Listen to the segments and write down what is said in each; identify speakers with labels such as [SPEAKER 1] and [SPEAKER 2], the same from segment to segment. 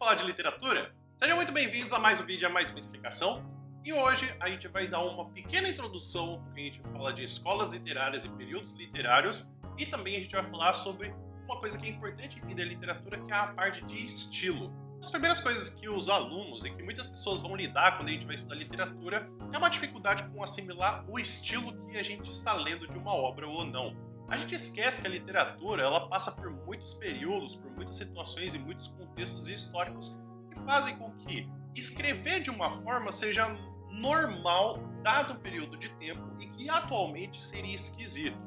[SPEAKER 1] falar de literatura? Sejam muito bem-vindos a mais um vídeo, a mais uma explicação. E hoje a gente vai dar uma pequena introdução, porque a gente fala de escolas literárias e períodos literários, e também a gente vai falar sobre uma coisa que é importante entender a literatura, que é a parte de estilo. As primeiras coisas que os alunos e que muitas pessoas vão lidar quando a gente vai estudar literatura é uma dificuldade com assimilar o estilo que a gente está lendo de uma obra ou não. A gente esquece que a literatura ela passa por muitos períodos, por muitas situações e muitos contextos históricos que fazem com que escrever de uma forma seja normal dado o período de tempo e que atualmente seria esquisito.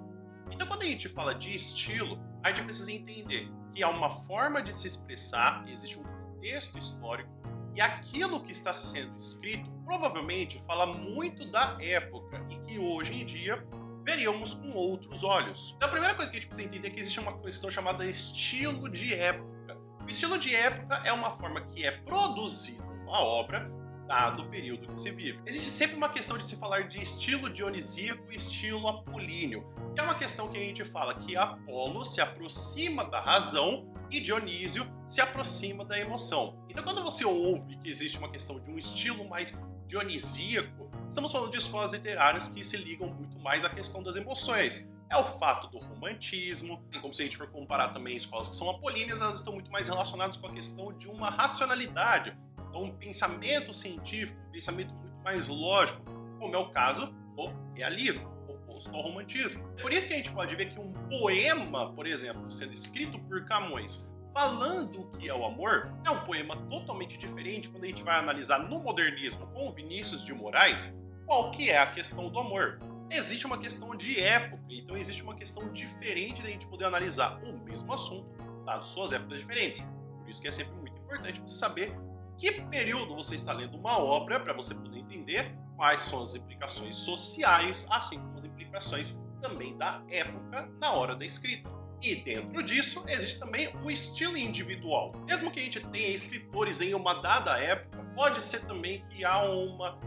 [SPEAKER 1] Então, quando a gente fala de estilo, a gente precisa entender que há uma forma de se expressar, existe um contexto histórico e aquilo que está sendo escrito provavelmente fala muito da época e que hoje em dia veríamos com outros olhos. Então a primeira coisa que a gente precisa entender é que existe uma questão chamada estilo de época. O estilo de época é uma forma que é produzida uma obra dado o período que se vive. Existe sempre uma questão de se falar de estilo dionisíaco e estilo apolíneo, que é uma questão que a gente fala que Apolo se aproxima da razão e Dionísio se aproxima da emoção. Então quando você ouve que existe uma questão de um estilo mais dionisíaco, estamos falando de escolas literárias que se ligam muito mais à questão das emoções. É o fato do romantismo, como se a gente for comparar também escolas que são apolíneas, elas estão muito mais relacionadas com a questão de uma racionalidade, então um pensamento científico, um pensamento muito mais lógico, como é o caso do realismo, oposto ao romantismo. Por isso que a gente pode ver que um poema, por exemplo, sendo escrito por Camões, falando o que é o amor, é um poema totalmente diferente quando a gente vai analisar no modernismo com o Vinícius de Moraes qual que é a questão do amor. Existe uma questão de época, então existe uma questão diferente da gente poder analisar o mesmo assunto, dado suas épocas diferentes. Por isso que é sempre muito importante você saber que período você está lendo uma obra para você poder entender quais são as implicações sociais, assim como as implicações também da época na hora da escrita. E dentro disso, existe também o estilo individual. Mesmo que a gente tenha escritores em uma dada época, pode ser também que há uma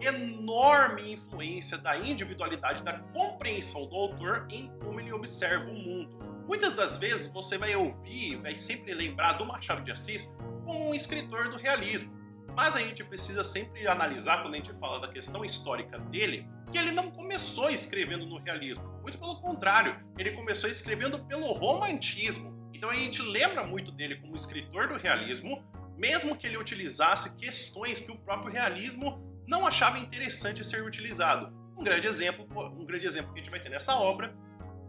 [SPEAKER 1] enorme influência da individualidade, da compreensão do autor em como ele observa o mundo. Muitas das vezes você vai ouvir, vai sempre lembrar do Machado de Assis como um escritor do realismo. Mas a gente precisa sempre analisar, quando a gente fala da questão histórica dele, que ele não começou escrevendo no realismo. Muito pelo contrário, ele começou escrevendo pelo romantismo. Então a gente lembra muito dele como escritor do realismo, mesmo que ele utilizasse questões que o próprio realismo não achava interessante ser utilizado. Um grande exemplo que a gente vai ter nessa obra,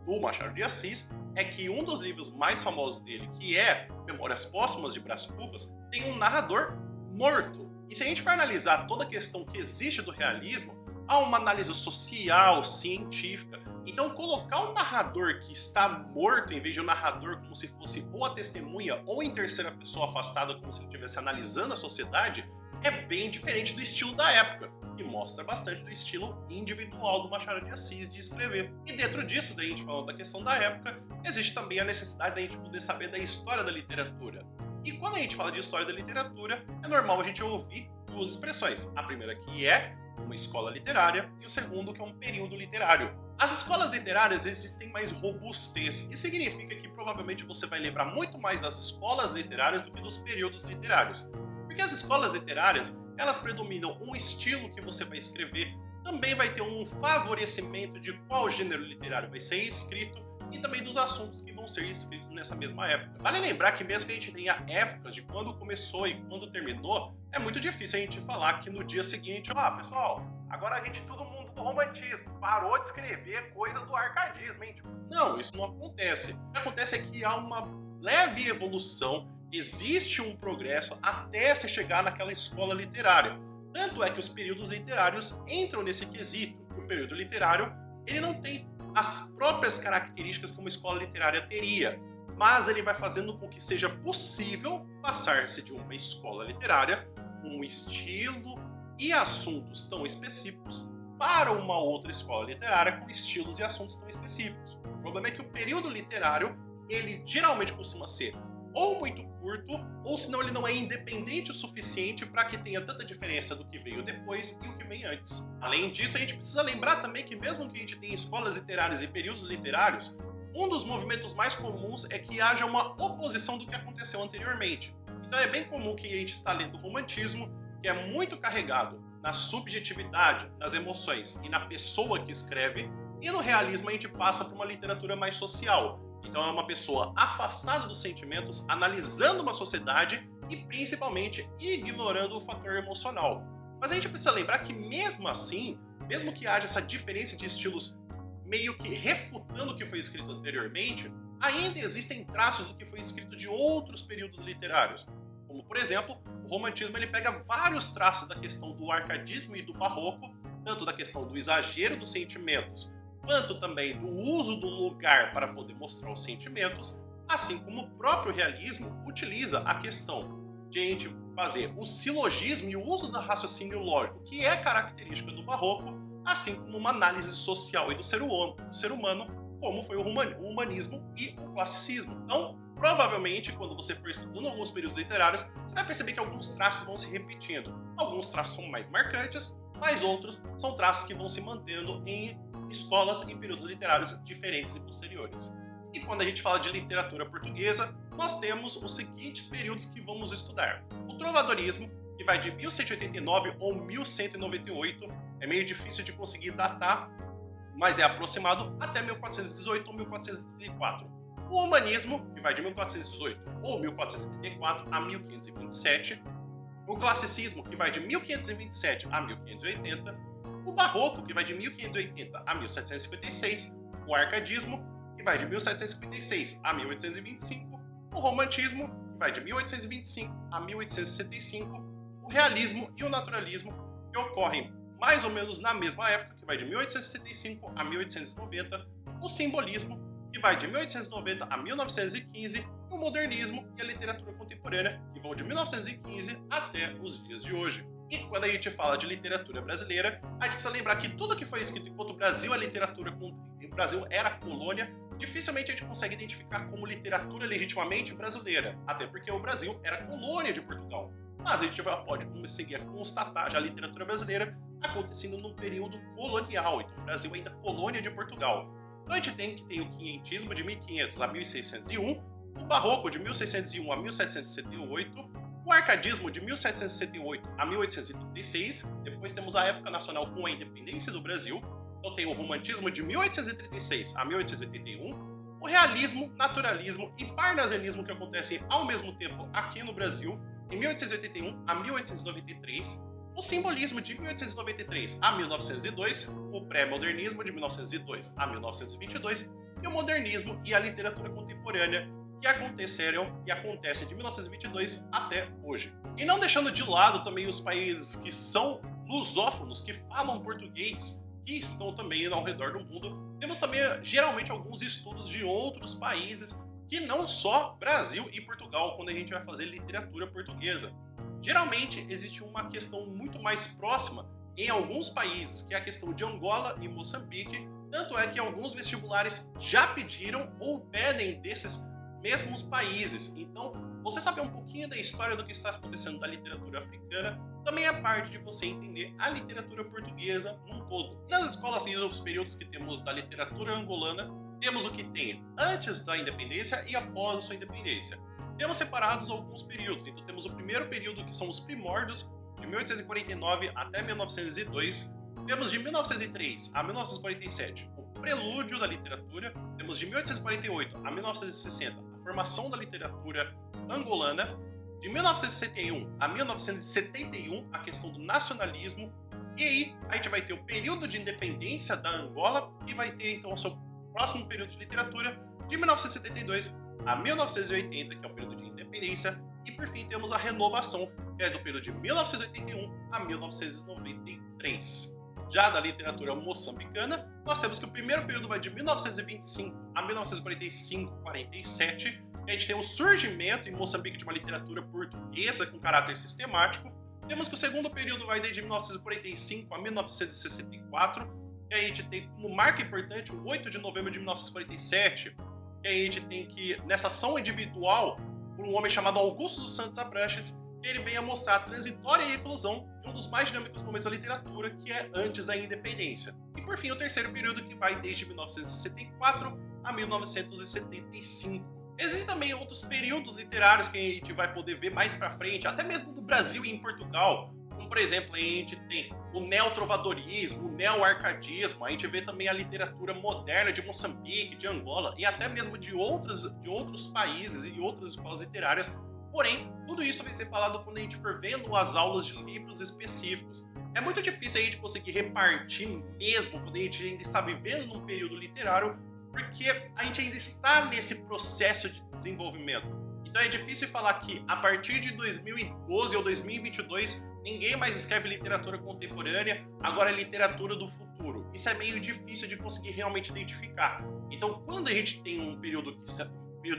[SPEAKER 1] do Machado de Assis, é que um dos livros mais famosos dele, que é Memórias Póstumas de Brás Cubas, tem um narrador morto. E se a gente for analisar toda a questão que existe do realismo, há uma análise social, científica. Então colocar um narrador que está morto, em vez de um narrador como se fosse ou a testemunha ou em terceira pessoa afastada, como se ele estivesse analisando a sociedade, é bem diferente do estilo da época, que mostra bastante do estilo individual do Machado de Assis de escrever. E dentro disso, daí a gente falando da questão da época, existe também a necessidade da gente poder saber da história da literatura. E quando a gente fala de história da literatura, é normal a gente ouvir duas expressões. A primeira que é uma escola literária e o segundo que é um período literário. As escolas literárias existem mais robustez. Isso significa que provavelmente você vai lembrar muito mais das escolas literárias do que dos períodos literários. Porque as escolas literárias, elas predominam um estilo que você vai escrever, também vai ter um favorecimento de qual gênero literário vai ser escrito e também dos assuntos que vão ser escritos nessa mesma época. Vale lembrar que mesmo que a gente tenha épocas de quando começou e quando terminou, é muito difícil a gente falar que no dia seguinte, pessoal, agora a gente todo mundo do romantismo parou de escrever coisa do arcadismo, hein? Não, isso não acontece. O que acontece é que há uma leve evolução, existe um progresso até se chegar naquela escola literária. Tanto é que os períodos literários entram nesse quesito. O período literário, ele não tem as próprias características que uma escola literária teria, mas ele vai fazendo com que seja possível passar-se de uma escola literária com um estilo e assuntos tão específicos para uma outra escola literária com estilos e assuntos tão específicos. O problema é que o período literário, ele geralmente costuma ser ou muito curto, ou senão ele não é independente o suficiente para que tenha tanta diferença do que veio depois e o que vem antes. Além disso, a gente precisa lembrar também que mesmo que a gente tenha escolas literárias e períodos literários, um dos movimentos mais comuns é que haja uma oposição do que aconteceu anteriormente. Então é bem comum que a gente está lendo o romantismo, que é muito carregado na subjetividade, nas emoções e na pessoa que escreve, e no realismo a gente passa por uma literatura mais social. Então é uma pessoa afastada dos sentimentos, analisando uma sociedade e principalmente ignorando o fator emocional. Mas a gente precisa lembrar que mesmo assim, mesmo que haja essa diferença de estilos meio que refutando o que foi escrito anteriormente, ainda existem traços do que foi escrito de outros períodos literários. Como, por exemplo, o romantismo ele pega vários traços da questão do arcadismo e do barroco, tanto da questão do exagero dos sentimentos, quanto também do uso do lugar para poder mostrar os sentimentos, assim como o próprio realismo utiliza a questão de a gente fazer o silogismo e o uso do raciocínio lógico, que é característica do barroco, assim como uma análise social e do ser humano, como foi o humanismo e o classicismo. Então, provavelmente, quando você for estudando alguns períodos literários, você vai perceber que alguns traços vão se repetindo. Alguns traços são mais marcantes, mas outros são traços que vão se mantendo em escolas e períodos literários diferentes e posteriores. E quando a gente fala de literatura portuguesa, nós temos os seguintes períodos que vamos estudar. O trovadorismo, que vai de 1189 ou 1198, é meio difícil de conseguir datar, mas é aproximado até 1418 ou 1434. O humanismo, que vai de 1418 ou 1474 a 1527. O classicismo, que vai de 1527 a 1580. O barroco, que vai de 1580 a 1756. O arcadismo, que vai de 1756 a 1825. O romantismo, que vai de 1825 a 1865. O realismo e o naturalismo, que ocorrem mais ou menos na mesma época, que vai de 1865 a 1890. O simbolismo, que vai de 1890 a 1915, o modernismo e a literatura contemporânea, que vão de 1915 até os dias de hoje. E quando a gente fala de literatura brasileira, a gente precisa lembrar que tudo que foi escrito enquanto o Brasil é literatura, o Brasil era colônia, dificilmente a gente consegue identificar como literatura legitimamente brasileira, até porque o Brasil era colônia de Portugal. Mas a gente já pode conseguir constatar já a literatura brasileira acontecendo no período colonial, então o Brasil ainda colônia de Portugal. Então a gente tem que ter o quinhentismo de 1500 a 1601, o barroco de 1601 a 1768, o arcadismo de 1768 a 1836, depois temos a época nacional com a independência do Brasil, então tem o romantismo de 1836 a 1881, o realismo, naturalismo e parnasianismo que acontecem ao mesmo tempo aqui no Brasil, em 1881 a 1893, o simbolismo de 1893 a 1902, o pré-modernismo de 1902 a 1922 e o modernismo e a literatura contemporânea que aconteceram e acontecem de 1922 até hoje. E não deixando de lado também os países que são lusófonos, que falam português, que estão também ao redor do mundo, temos também geralmente alguns estudos de outros países que não só Brasil e Portugal quando a gente vai fazer literatura portuguesa. Geralmente existe uma questão muito mais próxima em alguns países, que é a questão de Angola e Moçambique, tanto é que alguns vestibulares já pediram ou pedem desses mesmos países. Então, você saber um pouquinho da história do que está acontecendo da literatura africana também é parte de você entender a literatura portuguesa num todo. Nas escolas e os períodos que temos da literatura angolana, temos o que tem antes da independência e após a sua independência. Temos separados alguns períodos, então temos o primeiro período que são os primórdios, de 1849 até 1902, temos de 1903 a 1947 o prelúdio da literatura, temos de 1848 a 1960 a formação da literatura angolana, de 1961 a 1971 a questão do nacionalismo, e aí a gente vai ter o período de independência da Angola, e vai ter então o seu próximo período de literatura, de 1972 a 1980, que é o período de independência, e por fim temos a renovação, que é do período de 1981 a 1993. Já da literatura moçambicana, nós temos que o primeiro período vai de 1925 a 1945-47, e a gente tem o surgimento em Moçambique de uma literatura portuguesa com caráter sistemático. Temos que o segundo período vai desde 1945 a 1964, e a gente tem como marca importante o 8 de novembro de 1947, que a gente tem que, nessa ação individual, por um homem chamado Augusto dos Santos Abranches, ele vem a mostrar a transitória e a eclosão de um dos mais dinâmicos momentos da literatura, que é antes da independência. E por fim, o terceiro período, que vai desde 1964 a 1975. Existem também outros períodos literários que a gente vai poder ver mais pra frente, até mesmo no Brasil e em Portugal. Como, por exemplo, a gente tem o neotrovadorismo, o neo-arcadismo, a gente vê também a literatura moderna de Moçambique, de Angola e até mesmo de outros países e outras escolas literárias. Porém, tudo isso vai ser falado quando a gente for vendo as aulas de livros específicos. É muito difícil a gente conseguir repartir mesmo quando a gente ainda está vivendo num período literário, porque a gente ainda está nesse processo de desenvolvimento. Então é difícil falar que a partir de 2012 ou 2022 ninguém mais escreve literatura contemporânea, agora é literatura do futuro. Isso é meio difícil de conseguir realmente identificar. Então quando a gente tem um período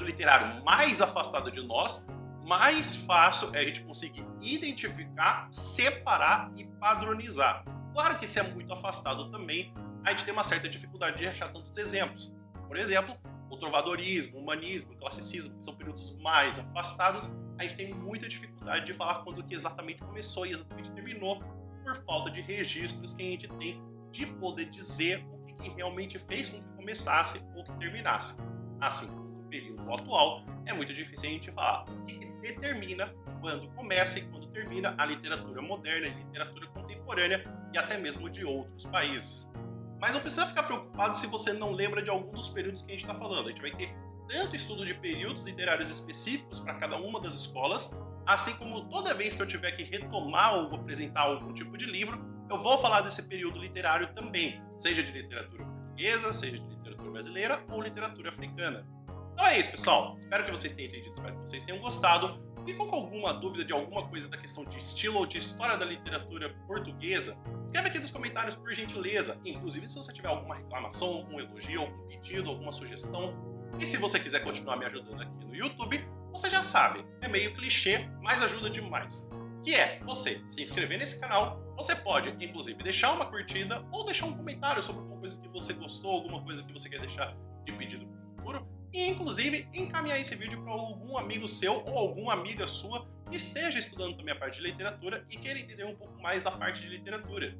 [SPEAKER 1] literário mais afastado de nós, mais fácil é a gente conseguir identificar, separar e padronizar. Claro que se é muito afastado também, a gente tem uma certa dificuldade de achar tantos exemplos. Por exemplo, o trovadorismo, o humanismo, o classicismo, que são períodos mais afastados, a gente tem muita dificuldade de falar quando que exatamente começou e exatamente terminou, por falta de registros que a gente tem de poder dizer o que realmente fez com que começasse ou que terminasse. Assim, no período atual, é muito difícil a gente falar o que determina quando começa e quando termina a literatura moderna, a literatura contemporânea e até mesmo de outros países. Mas não precisa ficar preocupado se você não lembra de algum dos períodos que a gente está falando. A gente vai ter tanto estudo de períodos literários específicos para cada uma das escolas, assim como toda vez que eu tiver que retomar ou apresentar algum tipo de livro, eu vou falar desse período literário também, seja de literatura portuguesa, seja de literatura brasileira ou literatura africana. Então é isso, pessoal. Espero que vocês tenham entendido, espero que vocês tenham gostado. Ficou com alguma dúvida de alguma coisa da questão de estilo ou de história da literatura portuguesa? Escreve aqui nos comentários, por gentileza. Inclusive, se você tiver alguma reclamação, um elogio, algum pedido, alguma sugestão. E se você quiser continuar me ajudando aqui no YouTube, você já sabe, é meio clichê, mas ajuda demais. Que é você se inscrever nesse canal. Você pode, inclusive, deixar uma curtida ou deixar um comentário sobre alguma coisa que você gostou, alguma coisa que você quer deixar de pedido para o futuro. E, inclusive, encaminhar esse vídeo para algum amigo seu ou alguma amiga sua que esteja estudando também a parte de literatura e queira entender um pouco mais da parte de literatura.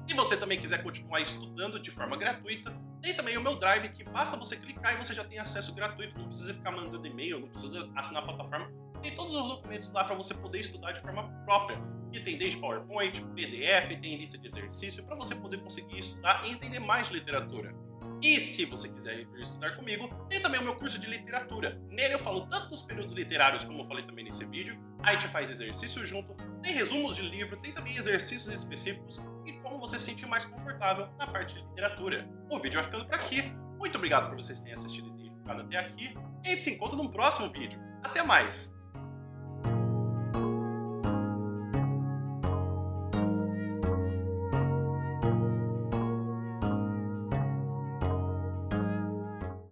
[SPEAKER 1] Se você também quiser continuar estudando de forma gratuita, tem também o meu Drive, que basta você clicar e você já tem acesso gratuito, não precisa ficar mandando e-mail, não precisa assinar a plataforma. Tem todos os documentos lá para você poder estudar de forma própria, que tem desde PowerPoint, PDF, tem lista de exercício, para você poder conseguir estudar e entender mais de literatura. E se você quiser vir estudar comigo, tem também o meu curso de literatura. Nele eu falo tanto dos períodos literários, como eu falei também nesse vídeo, a gente faz exercício junto, tem resumos de livro, tem também exercícios específicos e como você se sentir mais confortável na parte de literatura. O vídeo vai ficando por aqui. Muito obrigado por vocês terem assistido e terem ficado até aqui. E a gente se encontra no próximo vídeo. Até mais!